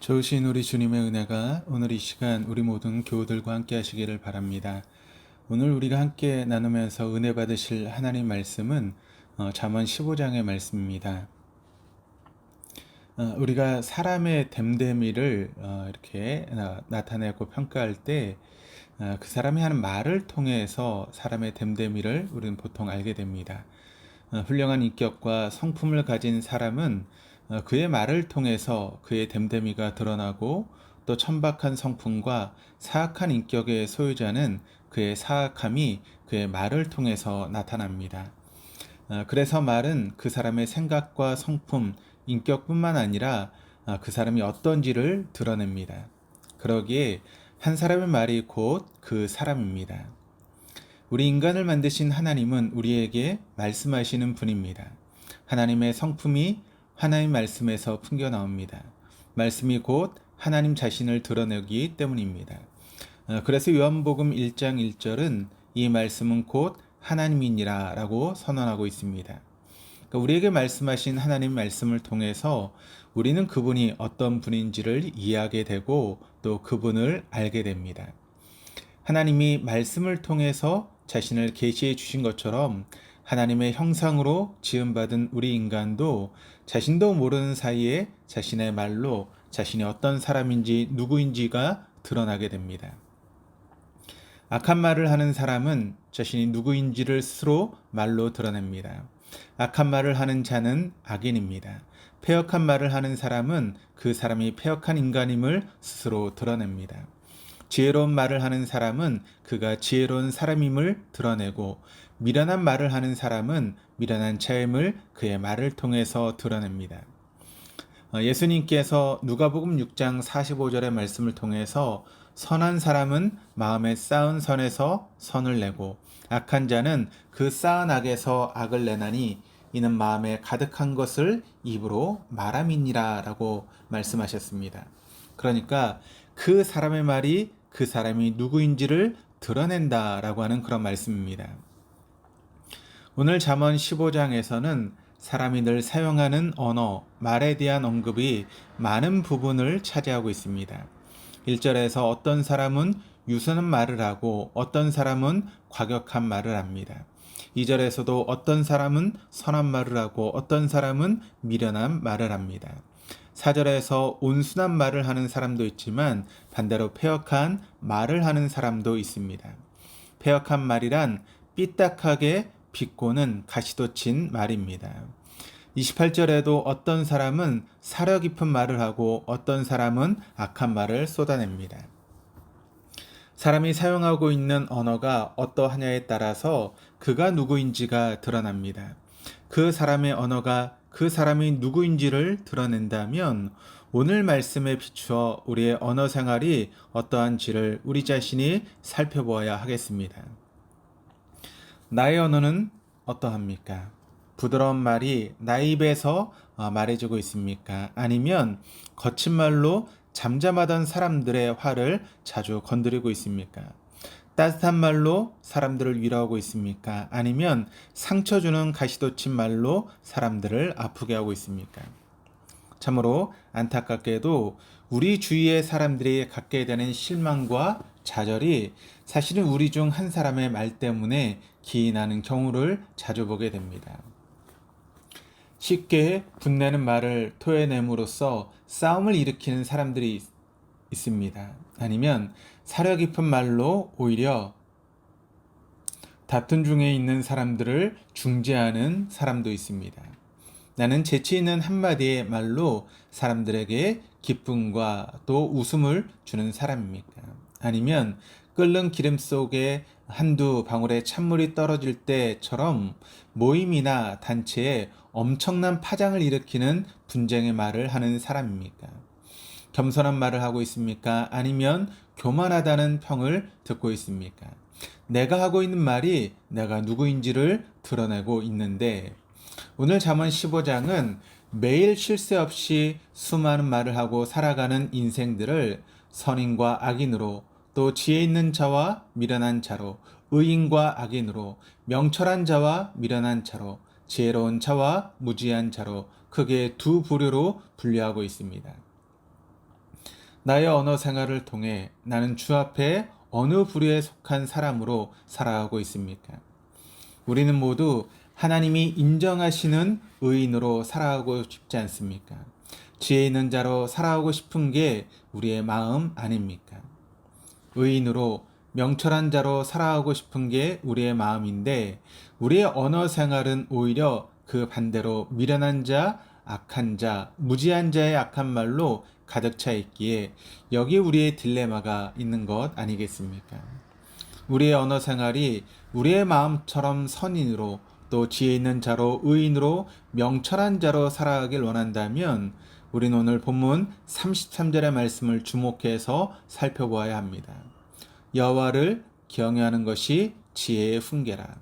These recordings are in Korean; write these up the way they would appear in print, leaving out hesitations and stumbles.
좋으신 우리 주님의 은혜가 오늘 이 시간 우리 모든 교우들과 함께 하시기를 바랍니다. 오늘 우리가 함께 나누면서 은혜 받으실 하나님 말씀은 잠언 15장의 말씀입니다. 우리가 사람의 됨됨이를 이렇게 나타내고 평가할 때 그 사람이 하는 말을 통해서 사람의 됨됨이를 우리는 보통 알게 됩니다. 훌륭한 인격과 성품을 가진 사람은 그의 말을 통해서 그의 됨됨이가 드러나고 또 천박한 성품과 사악한 인격의 소유자는 그의 사악함이 그의 말을 통해서 나타납니다. 그래서 말은 그 사람의 생각과 성품, 인격뿐만 아니라 그 사람이 어떤지를 드러냅니다. 그러기에 한 사람의 말이 곧 그 사람입니다. 우리 인간을 만드신 하나님은 우리에게 말씀하시는 분입니다. 하나님의 성품이 하나님 말씀에서 풍겨 나옵니다. 말씀이 곧 하나님 자신을 드러내기 때문입니다. 그래서 요한복음 1장 1절은 이 말씀은 곧 하나님이니라 라고 선언하고 있습니다. 그러니까 우리에게 말씀하신 하나님 말씀을 통해서 우리는 그분이 어떤 분인지를 이해하게 되고 또 그분을 알게 됩니다. 하나님이 말씀을 통해서 자신을 계시해 주신 것처럼 하나님의 형상으로 지음받은 우리 인간도 자신도 모르는 사이에 자신의 말로 자신이 어떤 사람인지 누구인지가 드러나게 됩니다. 악한 말을 하는 사람은 자신이 누구인지를 스스로 말로 드러냅니다. 악한 말을 하는 자는 악인입니다. 패역한 말을 하는 사람은 그 사람이 패역한 인간임을 스스로 드러냅니다. 지혜로운 말을 하는 사람은 그가 지혜로운 사람임을 드러내고 미련한 말을 하는 사람은 미련한 자임을 그의 말을 통해서 드러냅니다. 예수님께서 누가복음 6장 45절의 말씀을 통해서 선한 사람은 마음에 쌓은 선에서 선을 내고 악한 자는 그 쌓은 악에서 악을 내나니 이는 마음에 가득한 것을 입으로 말함이니라 라고 말씀하셨습니다. 그러니까 그 사람의 말이 그 사람이 누구인지를 드러낸다라고 하는 그런 말씀입니다. 오늘 잠언 15장에서는 사람이 늘 사용하는 언어, 말에 대한 언급이 많은 부분을 차지하고 있습니다. 1절에서 어떤 사람은 유순한 말을 하고 어떤 사람은 과격한 말을 합니다. 2절에서도 어떤 사람은 선한 말을 하고 어떤 사람은 미련한 말을 합니다. 4절에서 온순한 말을 하는 사람도 있지만 반대로 패역한 말을 하는 사람도 있습니다. 패역한 말이란 삐딱하게 비꼬는 가시돋친 말입니다. 28절에도 어떤 사람은 사려 깊은 말을 하고 어떤 사람은 악한 말을 쏟아냅니다. 사람이 사용하고 있는 언어가 어떠하냐에 따라서 그가 누구인지가 드러납니다. 그 사람의 언어가 그 사람이 누구인지를 드러낸다면 오늘 말씀에 비추어 우리의 언어 생활이 어떠한지를 우리 자신이 살펴보아야 하겠습니다. 나의 언어는 어떠합니까? 부드러운 말이 나의 입에서 말해주고 있습니까? 아니면 거친 말로 잠잠하던 사람들의 화를 자주 건드리고 있습니까? 따뜻한 말로 사람들을 위로하고 있습니까? 아니면 상처 주는 가시돋친 말로 사람들을 아프게 하고 있습니까? 참으로 안타깝게도 우리 주위의 사람들이 갖게 되는 실망과 좌절이 사실은 우리 중 한 사람의 말 때문에 기인하는 경우를 자주 보게 됩니다. 쉽게 분내는 말을 토해냄으로써 싸움을 일으키는 사람들이 있습니다. 아니면 사려 깊은 말로 오히려 다툼 중에 있는 사람들을 중재하는 사람도 있습니다. 나는 재치 있는 한마디의 말로 사람들에게 기쁨과 또 웃음을 주는 사람입니까? 아니면 끓는 기름 속에 한두 방울의 찬물이 떨어질 때처럼 모임이나 단체에 엄청난 파장을 일으키는 분쟁의 말을 하는 사람입니까? 겸손한 말을 하고 있습니까? 아니면 교만하다는 평을 듣고 있습니까? 내가 하고 있는 말이 내가 누구인지를 드러내고 있는데 오늘 잠언 15장은 매일 쉴 새 없이 수많은 말을 하고 살아가는 인생들을 선인과 악인으로 또 지혜 있는 자와 미련한 자로 의인과 악인으로 명철한 자와 미련한 자로 지혜로운 자와 무지한 자로 크게 두 부류로 분류하고 있습니다. 나의 언어 생활을 통해 나는 주 앞에 어느 부류에 속한 사람으로 살아가고 있습니까? 우리는 모두 하나님이 인정하시는 의인으로 살아가고 싶지 않습니까? 지혜 있는 자로 살아가고 싶은 게 우리의 마음 아닙니까? 의인으로 명철한 자로 살아가고 싶은 게 우리의 마음인데 우리의 언어 생활은 오히려 그 반대로 미련한 자, 악한 자, 무지한 자의 악한 말로 가득 차 있기에 여기 우리의 딜레마가 있는 것 아니겠습니까? 우리의 언어 생활이 우리의 마음처럼 선인으로 또 지혜 있는 자로 의인으로 명철한 자로 살아가길 원한다면 우리는 오늘 본문 33절의 말씀을 주목해서 살펴보아야 합니다. 여호와를 경외하는 것이 지혜의 훈계라.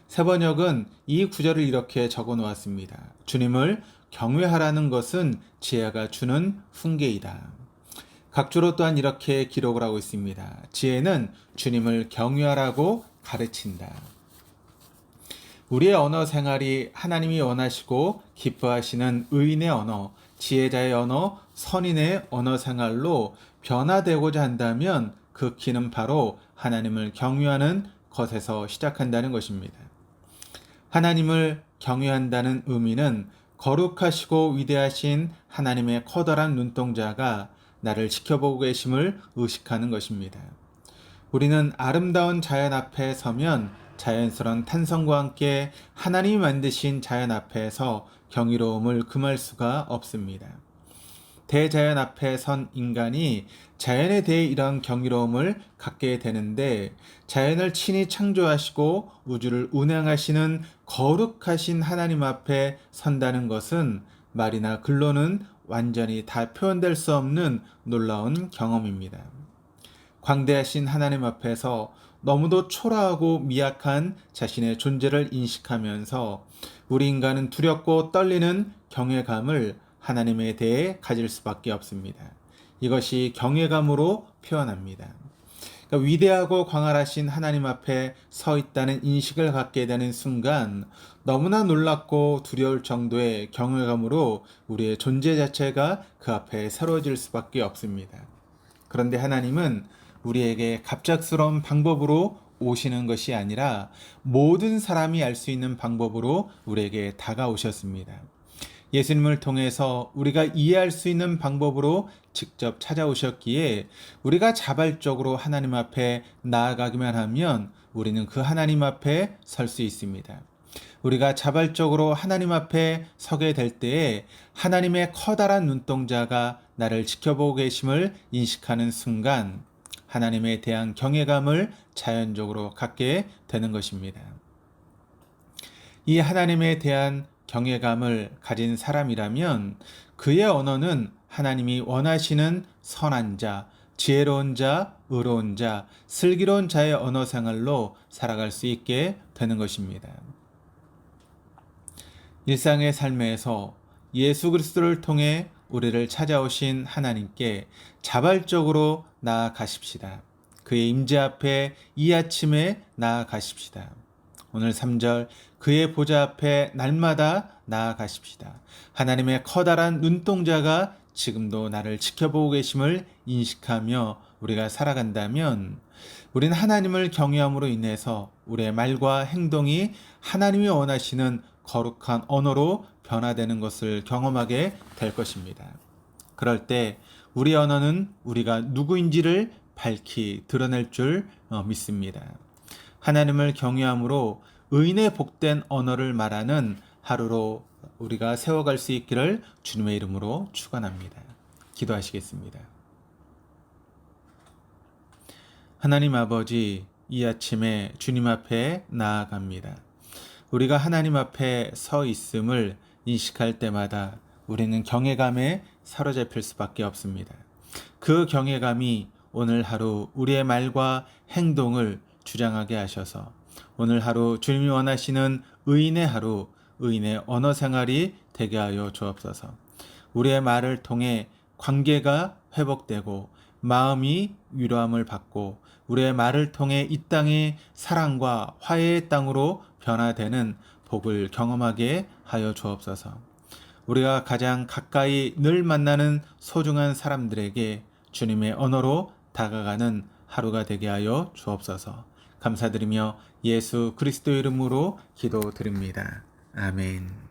세번역은 이 구절을 이렇게 적어 놓았습니다. 주님을 경외하라는 것은 지혜가 주는 훈계이다. 각주로 또한 이렇게 기록을 하고 있습니다. 지혜는 주님을 경외하라고 가르친다. 우리의 언어 생활이 하나님이 원하시고 기뻐하시는 의인의 언어, 지혜자의 언어, 선인의 언어 생활로 변화되고자 한다면 그 키는 바로 하나님을 경외하는 것에서 시작한다는 것입니다. 하나님을 경외한다는 의미는 거룩하시고 위대하신 하나님의 커다란 눈동자가 나를 지켜보고 계심을 의식하는 것입니다. 우리는 아름다운 자연 앞에 서면 자연스러운 탄성과 함께 하나님이 만드신 자연 앞에서 경이로움을 금할 수가 없습니다. 대자연 앞에 선 인간이 자연에 대해 이런 경이로움을 갖게 되는데 자연을 친히 창조하시고 우주를 운행하시는 거룩하신 하나님 앞에 선다는 것은 말이나 글로는 완전히 다 표현될 수 없는 놀라운 경험입니다. 광대하신 하나님 앞에서 너무도 초라하고 미약한 자신의 존재를 인식하면서 우리 인간은 두렵고 떨리는 경외감을 하나님에 대해 가질 수밖에 없습니다. 이것이 경외감으로 표현합니다. 그러니까 위대하고 광활하신 하나님 앞에 서 있다는 인식을 갖게 되는 순간 너무나 놀랍고 두려울 정도의 경외감으로 우리의 존재 자체가 그 앞에 새로워질 수밖에 없습니다. 그런데 하나님은 우리에게 갑작스러운 방법으로 오시는 것이 아니라 모든 사람이 알 수 있는 방법으로 우리에게 다가오셨습니다. 예수님을 통해서 우리가 이해할 수 있는 방법으로 직접 찾아오셨기에 우리가 자발적으로 하나님 앞에 나아가기만 하면 우리는 그 하나님 앞에 설 수 있습니다. 우리가 자발적으로 하나님 앞에 서게 될 때에 하나님의 커다란 눈동자가 나를 지켜보고 계심을 인식하는 순간 하나님에 대한 경외감을 자연적으로 갖게 되는 것입니다. 이 하나님에 대한 경외감을 가진 사람이라면 그의 언어는 하나님이 원하시는 선한 자, 지혜로운 자, 의로운 자, 슬기로운 자의 언어 생활로 살아갈 수 있게 되는 것입니다. 일상의 삶에서 예수 그리스도를 통해 우리를 찾아오신 하나님께 자발적으로 나아가십시다. 그의 임재 앞에 이 아침에 나아가십시다. 오늘 3절 그의 보좌 앞에 날마다 나아가십시다. 하나님의 커다란 눈동자가 지금도 나를 지켜보고 계심을 인식하며 우리가 살아간다면 우리는 하나님을 경외함으로 인해서 우리의 말과 행동이 하나님이 원하시는 거룩한 언어로 변화되는 것을 경험하게 될 것입니다. 그럴 때 우리 언어는 우리가 누구인지를 밝히 드러낼 줄 믿습니다. 하나님을 경외함으로 의인의 복된 언어를 말하는 하루로 우리가 세워갈 수 있기를 주님의 이름으로 축원합니다. 기도하시겠습니다. 하나님 아버지, 이 아침에 주님 앞에 나아갑니다. 우리가 하나님 앞에 서 있음을 인식할 때마다 우리는 경외감에 사로잡힐 수밖에 없습니다. 그 경외감이 오늘 하루 우리의 말과 행동을 주장하게 하셔서 오늘 하루 주님이 원하시는 의인의 하루, 의인의 언어 생활이 되게 하여 주옵소서. 우리의 말을 통해 관계가 회복되고 마음이 위로함을 받고 우리의 말을 통해 이 땅이 사랑과 화해의 땅으로 변화되는 복을 경험하게 하여 주옵소서. 우리가 가장 가까이 늘 만나는 소중한 사람들에게 주님의 언어로 다가가는 하루가 되게 하여 주옵소서. 감사드리며 예수 그리스도 이름으로 기도드립니다. 아멘.